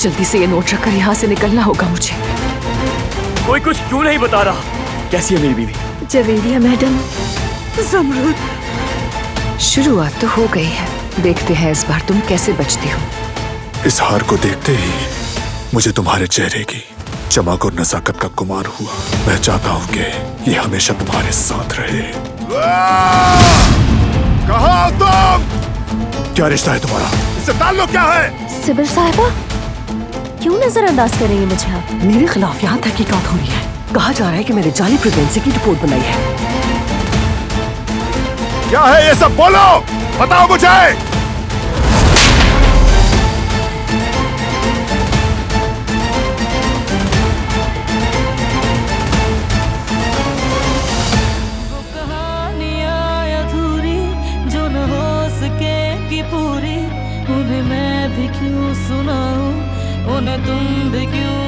जल्दी से ये नोट रखकर यहाँ से निकलना होगा मुझे। कोई कुछ क्यों नहीं बता रहा? कैसी है मेरी बीवी? जवेरिया मैडम। जमरुद। शुरुआत तो हो गई है, देखते हैं इस बार तुम कैसे बचती हो। इस हार को देखते ही मुझे तुम्हारे चेहरे की चमक और नजाकत का गुमान हुआ। मैं चाहता हूँ कि ये हमेशा तुम्हारे साथ रहे। कहाँ तुम? क्या रिश्ता है तुम्हारा? इससे ताल्लुक क्या है? सिबिल साहिबा, क्यों नजरअंदाज करेंगे मुझे आप? मेरे खिलाफ यहाँ तहकीकात हो रही है। कहा जा रहा है कि मैंने जाली प्रेगनेंसी की रिपोर्ट बनाई है। क्या है ये सब? बोलो, बताओ मुझे। पूरी उन्हें मैं भी क्यों सुनाऊं, उन्हें तुम भी क्यों